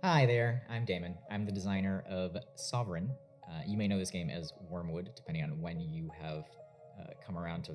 Hi there, I'm Damon. I'm the designer of Sovereign. You may know this game as Wormwood, depending on when you have come around to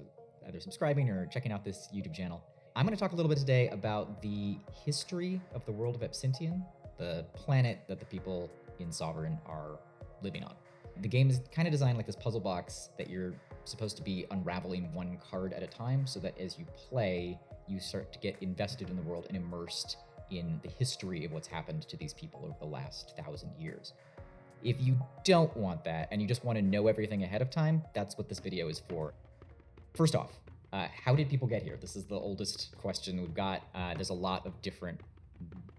either subscribing or checking out this YouTube channel. I'm going to talk a little bit today about the history of the world of Apsyntion, the planet that the people in Sovereign are living on. The game is kind of designed like this puzzle box that you're supposed to be unraveling one card at a time, so that as you play, you start to get invested in the world and immersed in the history of what's happened to these people over the last 1,000 years. If you don't want that and you just want to know everything ahead of time, that's what this video is for. First off, how did people get here? This is the oldest question we've got. There's a lot of different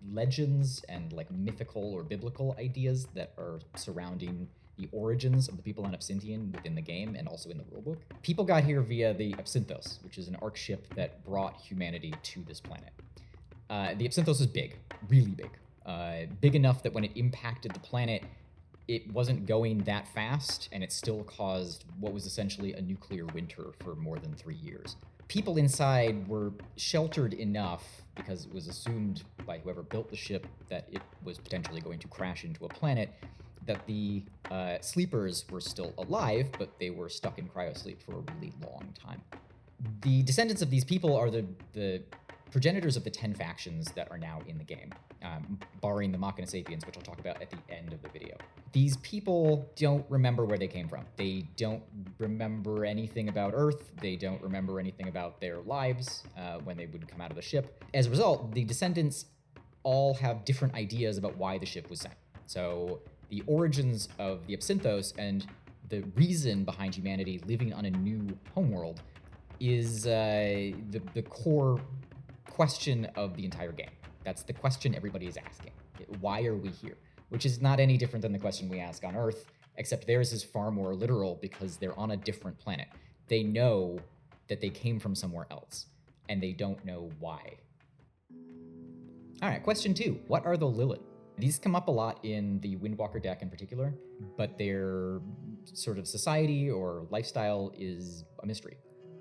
legends and like mythical or biblical ideas that are surrounding the origins of the people on Apsyntion within the game and also in the rulebook. People got here via the Apsynthos, which is an arc ship that brought humanity to this planet. The Apsynthos is big, really big. Big enough that when it impacted the planet, it wasn't going that fast, and it still caused what was essentially a nuclear winter for more than 3 years. People inside were sheltered enough, because it was assumed by whoever built the ship that it was potentially going to crash into a planet, that the sleepers were still alive, but they were stuck in cryosleep for a really long time. The descendants of these people are the progenitors of the 10 factions that are now in the game, barring the Machina Sapiens, which I'll talk about at the end of the video. These people don't remember where they came from. They don't remember anything about Earth. They don't remember anything about their lives when they would come out of the ship. As a result, the descendants all have different ideas about why the ship was sent. So the origins of the Apsynthos and the reason behind humanity living on a new homeworld is the core question of the entire game. That's the question everybody is asking. Why are we here? Which is not any different than the question we ask on Earth, except theirs is far more literal because they're on a different planet. They know that they came from somewhere else, and they don't know why. All right, question 2. What are the Lilin? These come up a lot in the Windwalker deck in particular, but their sort of society or lifestyle is a mystery.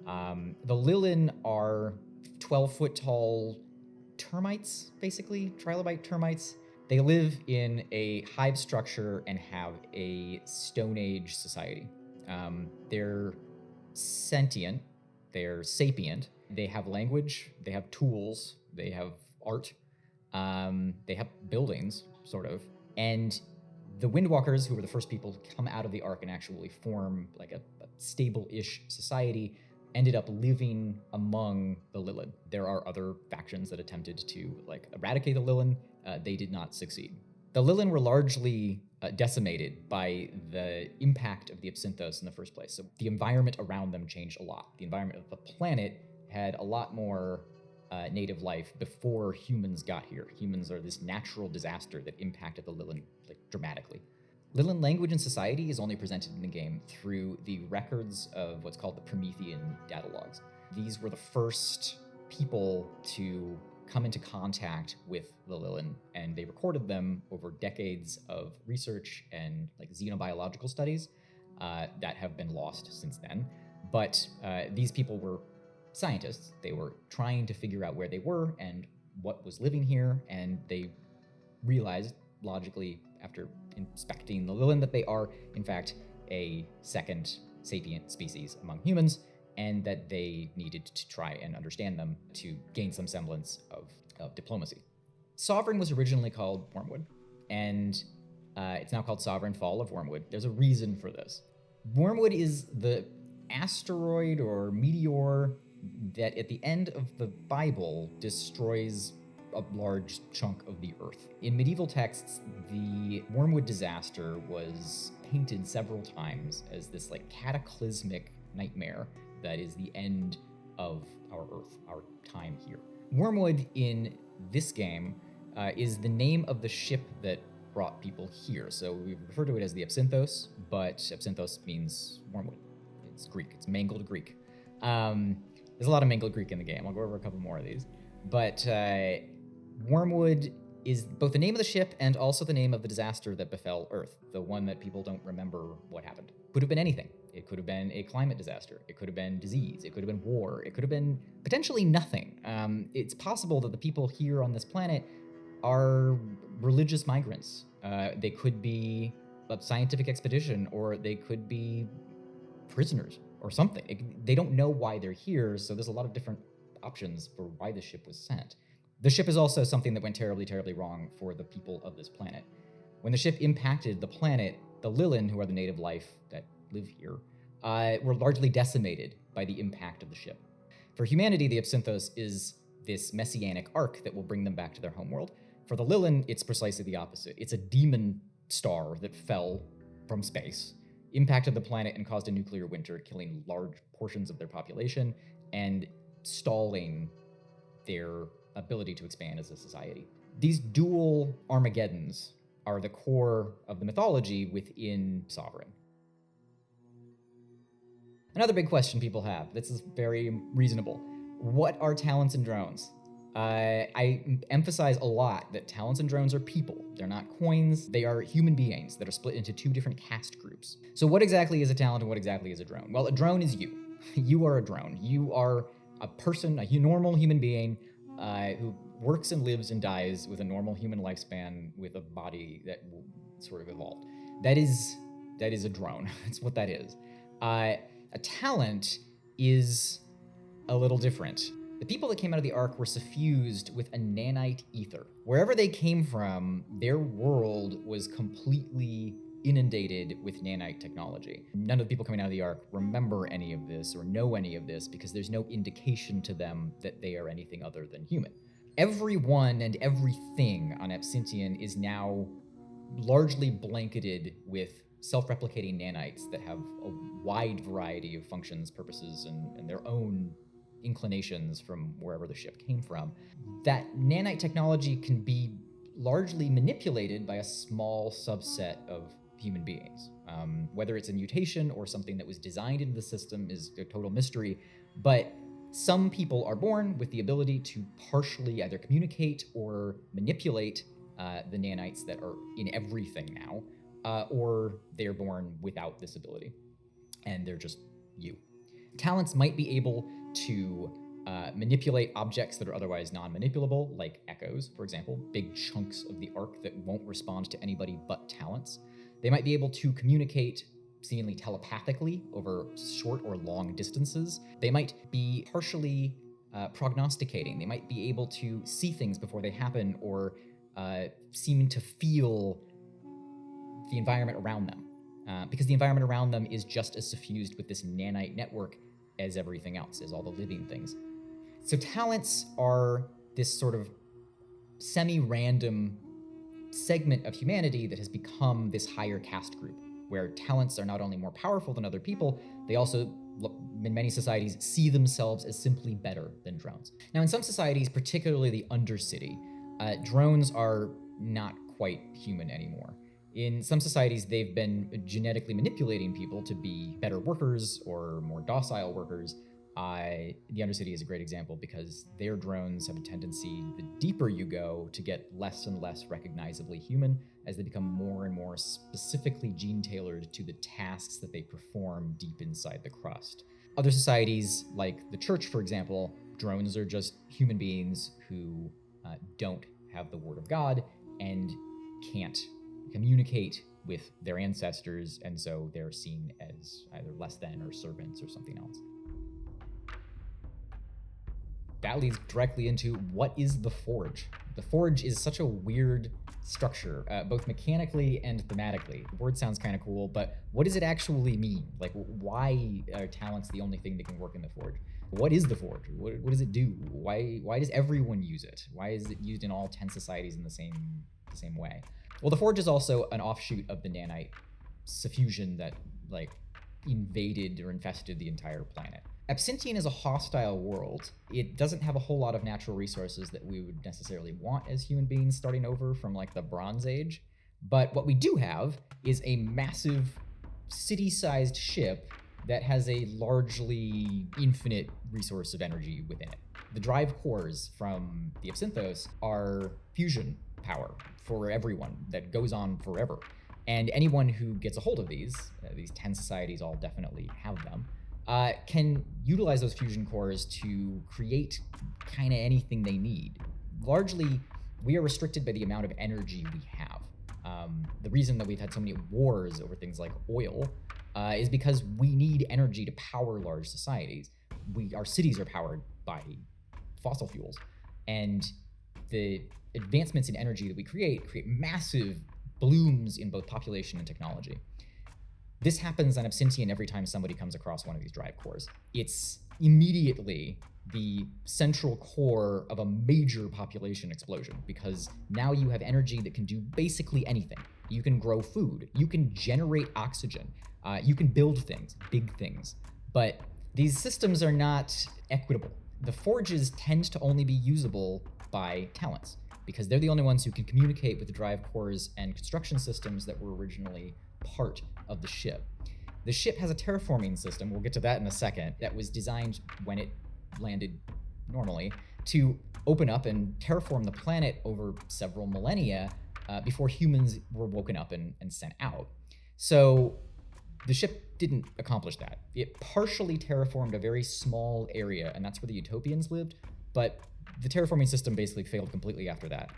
The Lilin are 12-foot tall termites, basically, trilobite termites. They live in a hive structure and have a Stone Age society. They're sentient, they're sapient, they have language, they have tools, they have art, they have buildings, sort of. And the Windwalkers, who were the first people to come out of the Ark and actually form like a stable-ish society, ended up living among the Lilin. There are other factions that attempted to like eradicate the Lilin. They did not succeed. The Lilin were largely decimated by the impact of the Apsynthos in the first place. So the environment around them changed a lot. The environment of the planet had a lot more native life before humans got here. Humans are this natural disaster that impacted the Lilin like dramatically. Lilin language and society is only presented in the game through the records of what's called the Promethean data logs. These were the first people to come into contact with the Lilin, and they recorded them over decades of research and like xenobiological studies that have been lost since then. But these people were scientists. They were trying to figure out where they were and what was living here, and they realized logically after inspecting the Lilin that they are, in fact, a second sapient species among humans, and that they needed to try and understand them to gain some semblance of diplomacy. Sovereign was originally called Wormwood, and it's now called Sovereign Fall of Wormwood. There's a reason for this. Wormwood is the asteroid or meteor that at the end of the Bible destroys a large chunk of the Earth. In medieval texts, the Wormwood disaster was painted several times as this like cataclysmic nightmare that is the end of our Earth, our time here. Wormwood in this game is the name of the ship that brought people here. So we refer to it as the Apsynthos, but Apsynthos means Wormwood. It's Greek, it's mangled Greek. There's a lot of mangled Greek in the game. I'll go over a couple more of these. But Wormwood is both the name of the ship and also the name of the disaster that befell Earth, the one that people don't remember what happened. Could have been anything. It could have been a climate disaster. It could have been disease. It could have been war. It could have been potentially nothing. It's possible that the people here on this planet are religious migrants. They could be a scientific expedition, or they could be prisoners or something. They don't know why they're here, so there's a lot of different options for why the ship was sent. The ship is also something that went terribly, terribly wrong for the people of this planet. When the ship impacted the planet, the Lilin, who are the native life that live here, were largely decimated by the impact of the ship. For humanity, the Apsynthos is this messianic arc that will bring them back to their homeworld. For the Lilin, it's precisely the opposite. It's a demon star that fell from space, impacted the planet, and caused a nuclear winter, killing large portions of their population and stalling their ability to expand as a society. These dual Armageddons are the core of the mythology within Sovereign. Another big question people have, this is very reasonable. What are talents and drones? I emphasize a lot that talents and drones are people. They're not coins. They are human beings that are split into two different caste groups. So what exactly is a talent and what exactly is a drone? Well, a drone is you. You are a drone. You are a person, a normal human being who works and lives and dies with a normal human lifespan with a body that sort of evolved. That is a drone. That's what that is. A talent is a little different. The people that came out of the Ark were suffused with a nanite ether. Wherever they came from, their world was completely inundated with nanite technology. None of the people coming out of the Ark remember any of this or know any of this because there's no indication to them that they are anything other than human. Everyone and everything on Apsyntion is now largely blanketed with self-replicating nanites that have a wide variety of functions, purposes, and their own inclinations from wherever the ship came from. That nanite technology can be largely manipulated by a small subset of human beings. Whether it's a mutation or something that was designed into the system is a total mystery, but some people are born with the ability to partially either communicate or manipulate the nanites that are in everything now, or they are born without this ability, and they're just you. Talents might be able to manipulate objects that are otherwise non-manipulable, like echoes, for example, big chunks of the Ark that won't respond to anybody but talents. They might be able to communicate seemingly telepathically over short or long distances. They might be partially prognosticating. They might be able to see things before they happen or seem to feel the environment around them. Because the environment around them is just as suffused with this nanite network as everything else, as all the living things. So talents are this sort of semi-random segment of humanity that has become this higher caste group, where talents are not only more powerful than other people, they also, in many societies, see themselves as simply better than drones. Now, in some societies, particularly the Undercity, drones are not quite human anymore. In some societies, they've been genetically manipulating people to be better workers or more docile workers. The Undercity is a great example because their drones have a tendency, the deeper you go, to get less and less recognizably human as they become more and more specifically gene-tailored to the tasks that they perform deep inside the crust. Other societies, like the Church, for example, drones are just human beings who don't have the Word of God and can't communicate with their ancestors, and so they're seen as either less than or servants or something else. That leads directly into what is the Forge. The Forge is such a weird structure, both mechanically and thematically. The word sounds kind of cool, but what does it actually mean? Like, why are talents the only thing that can work in the Forge? What is the Forge? What does it do? Why does everyone use it? Why is it used in all 10 societies in the same way? Well, the Forge is also an offshoot of the nanite suffusion that invaded or infested the entire planet. Apsyntion is a hostile world. It doesn't have a whole lot of natural resources that we would necessarily want as human beings starting over from the Bronze Age. But what we do have is a massive city-sized ship that has a largely infinite resource of energy within it. The drive cores from the Apsynthos are fusion power for everyone that goes on forever. And anyone who gets a hold of these 10 societies all definitely have them, can utilize those fusion cores to create kind of anything they need. Largely, we are restricted by the amount of energy we have. The reason that we've had so many wars over things like oil is because we need energy to power large societies. Our cities are powered by fossil fuels, and the advancements in energy that we create massive blooms in both population and technology. This happens on Apsyntion every time somebody comes across one of these drive cores. It's immediately the central core of a major population explosion, because now you have energy that can do basically anything. You can grow food, you can generate oxygen, you can build things, big things, but these systems are not equitable. The forges tend to only be usable by talents, because they're the only ones who can communicate with the drive cores and construction systems that were originally part of the ship. The ship has a terraforming system, we'll get to that in a second, that was designed when it landed normally to open up and terraform the planet over several millennia before humans were woken up and sent out. So the ship didn't accomplish that. It partially terraformed a very small area, and that's where the Utopians lived, but the terraforming system basically failed completely after that.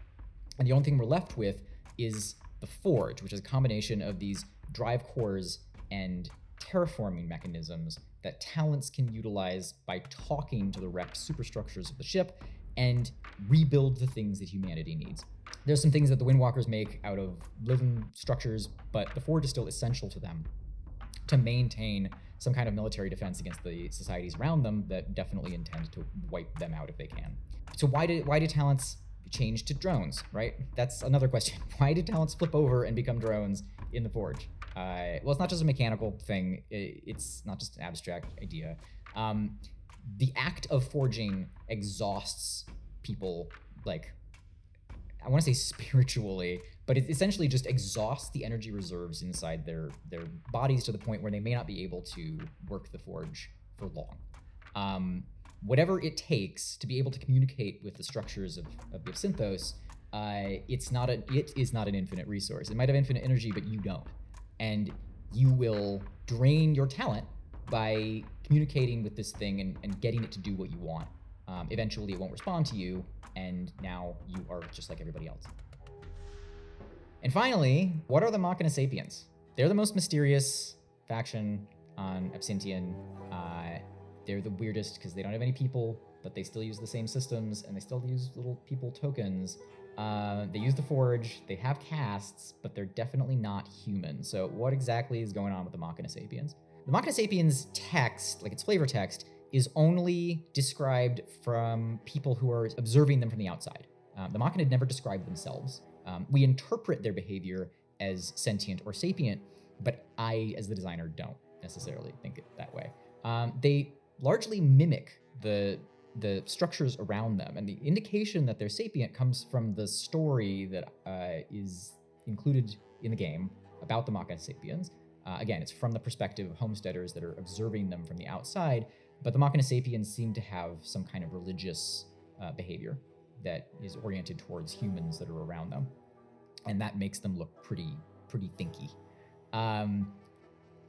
And the only thing we're left with is the Forge, which is a combination of these drive cores and terraforming mechanisms that talents can utilize by talking to the wrecked superstructures of the ship and rebuild the things that humanity needs. There's some things that the Windwalkers make out of living structures, but the Forge is still essential to them to maintain some kind of military defense against the societies around them that definitely intend to wipe them out if they can. So why do talents change to drones, right? That's another question. Why did talents flip over and become drones in the Forge? Well, it's not just a mechanical thing. It's not just an abstract idea. The act of forging exhausts people, like, I want to say spiritually, but it essentially just exhausts the energy reserves inside their bodies to the point where they may not be able to work the Forge for long. Whatever it takes to be able to communicate with the structures of the Synthos, it is not an infinite resource. It might have infinite energy, but you don't. And you will drain your talent by communicating with this thing and getting it to do what you want. Eventually it won't respond to you, and now you are just like everybody else. And finally, what are the Machina Sapiens? They're the most mysterious faction on Apsyntion. They're the weirdest because they don't have any people, but they still use the same systems, and they still use little people tokens. They use the Forge, they have castes, but they're definitely not human. So what exactly is going on with the Machina Sapiens? The Machina Sapiens text, like its flavor text, is only described from people who are observing them from the outside. The Machina never describe themselves. We interpret their behavior as sentient or sapient, but I, as the designer, don't necessarily think it that way. They largely mimic the structures around them, and the indication that they're sapient comes from the story that is included in the game about the Machina Sapiens. Again, it's from the perspective of homesteaders that are observing them from the outside, but the Machina Sapiens seem to have some kind of religious behavior that is oriented towards humans that are around them, and that makes them look pretty thinky.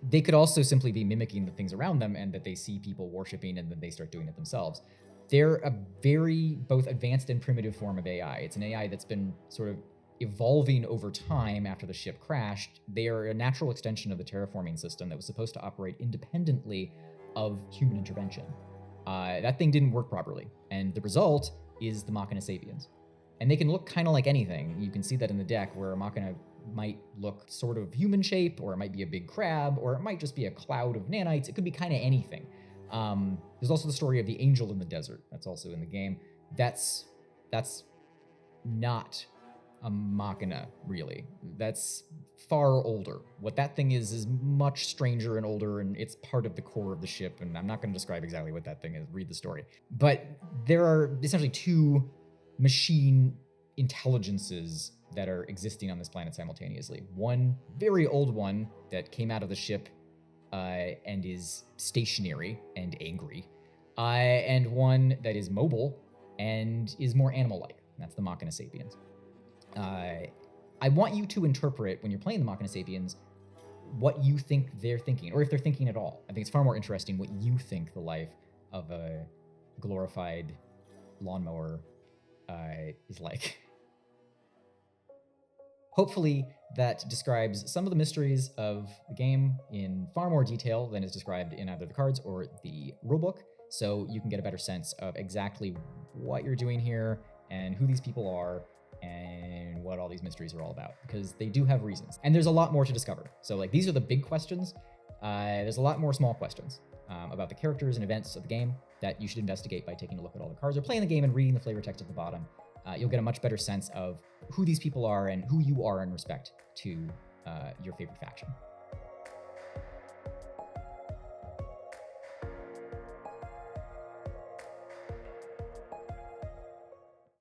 They could also simply be mimicking the things around them, and that they see people worshiping and then they start doing it themselves. They're a very both advanced and primitive form of AI. It's an AI that's been sort of evolving over time after the ship crashed. They are a natural extension of the terraforming system that was supposed to operate independently of human intervention. That thing didn't work properly, and the result is the Machina Sapiens. And they can look kind of like anything. You can see that in the deck, where a Machina might look sort of human shape, or it might be a big crab, or it might just be a cloud of nanites. It could be kind of anything. There's also the story of the angel in the desert. That's also in the game. That's not a Machina, really. That's far older. What that thing is much stranger and older, and it's part of the core of the ship, and I'm not going to describe exactly what that thing is. Read the story. But there are essentially two machine intelligences that are existing on this planet simultaneously. One very old one that came out of the ship and is stationary and angry, and one that is mobile and is more animal-like. That's the Machina Sapiens. I want you to interpret, when you're playing the Machina Sapiens, what you think they're thinking, or if they're thinking at all. I think it's far more interesting what you think the life of a glorified lawnmower is like. Hopefully that describes some of the mysteries of the game in far more detail than is described in either the cards or the rulebook, so you can get a better sense of exactly what you're doing here and who these people are and what all these mysteries are all about, because they do have reasons. And there's a lot more to discover. So like, these are the big questions. There's a lot more small questions about the characters and events of the game that you should investigate by taking a look at all the cards or playing the game and reading the flavor text at the bottom. You'll get a much better sense of who these people are and who you are in respect to your favorite faction.